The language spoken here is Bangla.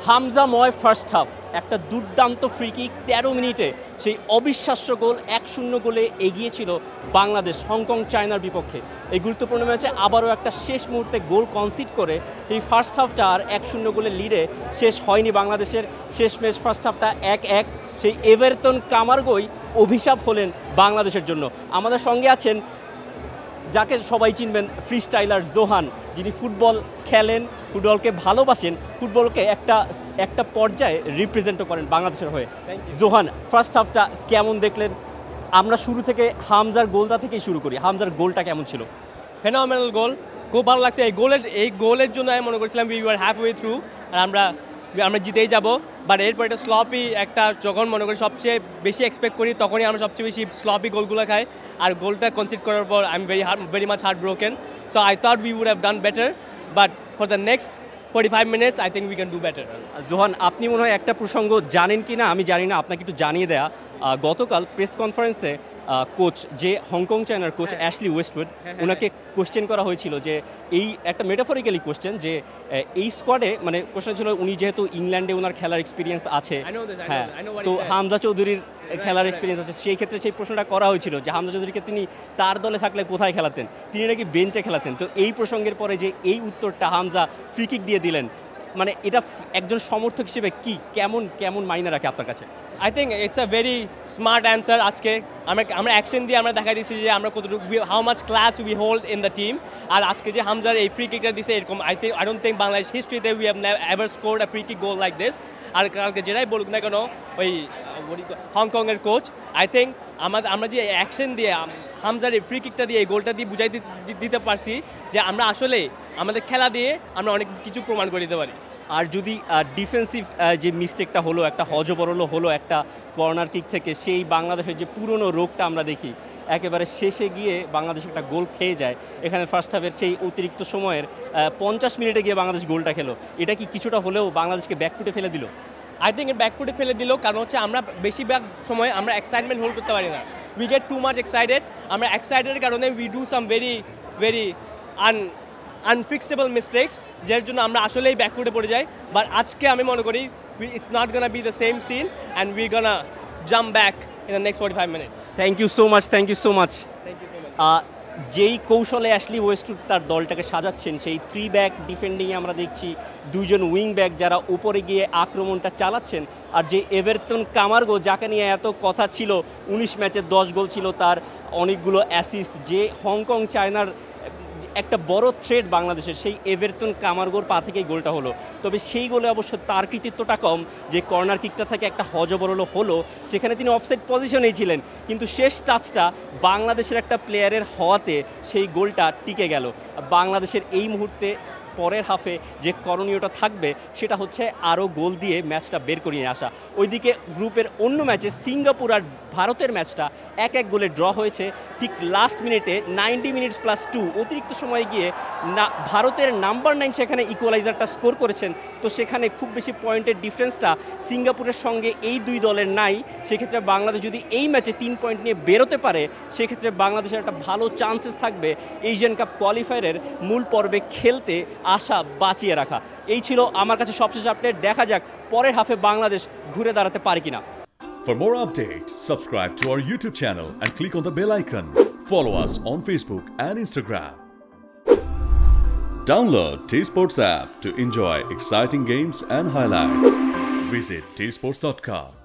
হামজাময় ফার্স্ট হাফ, একটা দুর্দান্ত ফ্রি কিক 13 মিনিটে সেই অবিশ্বাস্য গোল 1-0 গোলে এগিয়েছিল বাংলাদেশ হংকং চায়নার বিপক্ষে। এই গুরুত্বপূর্ণ ম্যাচে আবারও একটা শেষ মুহূর্তে গোল কনসিড করে এই ফার্স্ট হাফটা আর 1-0 গোলের লিডে শেষ হয়নি বাংলাদেশের। শেষ ম্যাচ ফার্স্ট হাফটা 1-1, সেই এভারটন কামারগোই অভিশাপ হলেন বাংলাদেশের জন্য। আমাদের সঙ্গে আছেন যাকে সবাই চিনবেন, ফ্রি স্টাইলার জোহান, যিনি ফুটবল খেলেন, ফুটবলকে ভালোবাসেন, ফুটবলকে একটা পর্যায়ে রিপ্রেজেন্টও করেন বাংলাদেশের হয়ে। জোহান, ফার্স্ট হাফটা কেমন দেখলেন? আমরা শুরু থেকে হামজার গোলটা থেকেই শুরু করি। হামজার গোলটা কেমন ছিল? ফেনোমেনাল গোল, খুব ভালো লাগছে। এই গোলের জন্য আমি মনে করছিলাম we were half way through আর আমরা জিতেই যাব। বাট এরপর একটা স্লপি একটা যখন মনে করি সবচেয়ে বেশি এক্সপেক্ট করি তখনই আমরা সবচেয়ে বেশি স্লপি গোলগুলো খাই। আর গোলটা কনসিড করার পর I am very much heart broken. So I thought we would have done better, but for the next 45 minutes I think we can do better. Johan, আপনি মনে হয় একটা প্রসঙ্গ জানেন কি না আমি জানি না, আপনাকে একটু জানিয়ে দেয়া। গতকাল প্রেস কনফারেন্সে কোচ, যে হংকং চায়নার কোচ অ্যাশলি ওয়েস্টউড, ওনাকে কোশ্চেন করা হয়েছিল যে এই একটা মেটাফরিক্যালি কোশ্চেন যে এই স্কোয়াডে, মানে কোশ্চেন ছিল উনি যেহেতু ইংল্যান্ডে ওনার খেলার এক্সপিরিয়েন্স আছে, হ্যাঁ, তো হামজা চৌধুরীর খেলার এক্সপিরিয়েন্স আছে, সেই ক্ষেত্রে সেই প্রশ্নটা করা হয়েছিল যে হামজা চৌধুরীকে তিনি তার দলে থাকলে কোথায় খেলাতেন, তিনি নাকি বেঞ্চে খেলাতেন। তো এই প্রসঙ্গের পরে যে এই উত্তরটা হামজা ফ্রি কিক দিয়ে দিলেন, মানে এটা একজন সমর্থক হিসেবে কি কেমন মাইনে রাখে আপনার কাছে? I think it's a very smart answer. আজকে আমরা অ্যাকশন দিয়ে আমরা দেখা দিচ্ছি যে আমরা কতটুকু how much class we hold in the team. আর আজকে যে হামজার এই ফ্রি কিকটা দিছে, এরকম আই ডোন্ট থিঙ্ক বাংলাদেশ হিস্ট্রিতে we have ever scored a free kick goal like this. আর কালকে যেটাই বলুক না কেন ওই হংকংয়ের কোচ, আই থিঙ্ক আমরা যে অ্যাকশন দিয়ে হামজার এই ফ্রি কিকটা দিয়ে এই গোলটা দিয়ে বুঝাই দিতে পারছি যে আমরা আসলে আমাদের খেলা দিয়ে আমরা অনেক কিছু প্রমাণ করে দিতে পারি। আর যদি ডিফেন্সিভ যে মিস্টেকটা হলো, একটা হজবরল হলো একটা কর্নার কিক থেকে, সেই বাংলাদেশের যে পুরনো রোগটা আমরা দেখি, একেবারে শেষে গিয়ে বাংলাদেশ একটা গোল খেয়ে যায়। এখানে ফার্স্ট হাফের সেই অতিরিক্ত সময়ের 50 মিনিটে গিয়ে বাংলাদেশ গোলটা খেলো, এটা কি কিছুটা হলেও বাংলাদেশকে ব্যাকফুটে ফেলে দিল? আই থিঙ্ক ব্যাকফুটে ফেলে দিল, কারণ হচ্ছে আমরা বেশিরভাগ সময় আমরা এক্সাইটমেন্ট হোল্ড করতে পারি না। We get too much excited. আমরা এক্সাইটেডের কারণে we do some very unfixable mistakes, যার জন্য আমরা আসলেই ব্যাকফুটে পড়ে যাই। বাট আজকে আমি মনে করি it's not gonna be the same scene and we gonna jump back in the next 45 minutes. Thank you so much, thank you so much. Thank you so much. যেই কৌশলে অ্যাশলি ওয়েস্টউড তার দলটাকে সাজাচ্ছেন, সেই 3 ব্যাক ডিফেন্ডিংয়ে আমরা দেখছি দুইজন উইং ব্যাক যারা উপরে গিয়ে আক্রমণটা চালাচ্ছেন। আর যে এভারটন কামারগো, যাকে নিয়ে এত কথা ছিল, 19 ম্যাচে 10 গোল ছিল তার, অনেকগুলো অ্যাসিস্ট, যে হংকং চায়নার একটা বড় থ্রেড বাংলাদেশের, সেই এভারটন কামারগোর পা থেকেই গোলটা হলো। তবে সেই গোলে অবশ্য তার কৃতিত্বটা কম, যে কর্নার কিকটা থেকে একটা হজবরল হলো, সেখানে তিনি অফসাইড পজিশনেই ছিলেন, কিন্তু শেষ টাচটা বাংলাদেশের একটা প্লেয়ারের হওয়াতে সেই গোলটা টিকে গেল। বাংলাদেশের এই মুহূর্তে পরের হাফে যে করণীয়টা থাকবে সেটা হচ্ছে আরও গোল দিয়ে ম্যাচটা বের করিয়ে আসা। ওইদিকে গ্রুপের অন্য ম্যাচে সিঙ্গাপুর আর ভারতের ম্যাচটা 1-1 গোলে ড্র হয়েছে। ঠিক লাস্ট মিনিটে 90 মিনিটস প্লাস 2 অতিরিক্ত সময়ে গিয়ে ভারতের নাম্বার 9 সেখানে ইকুয়ালাইজারটা স্কোর করেছেন। তো সেখানে খুব বেশি পয়েন্টের ডিফারেন্সটা সিঙ্গাপুরের সঙ্গে এই দুই দলের নাই। সেক্ষেত্রে বাংলাদেশ যদি এই ম্যাচে 3 পয়েন্ট নিয়ে বেরোতে পারে, সেক্ষেত্রে বাংলাদেশের একটা ভালো চান্সেস থাকবে এশিয়ান কাপ কোয়ালিফায়ারের মূল পর্বে খেলতে আশা বাঁচিয়ে রাখা। এই ছিল আমার কাছে সবশেষ আপডেট। দেখা যাক পরের হাফে বাংলাদেশ ঘুরে দাঁড়াতে পারে কিনা। For more updates, subscribe to our YouTube channel and click on the bell icon. Follow us on Facebook and Instagram. Download T-Sports app to enjoy exciting games and highlights. Visit tsports.com.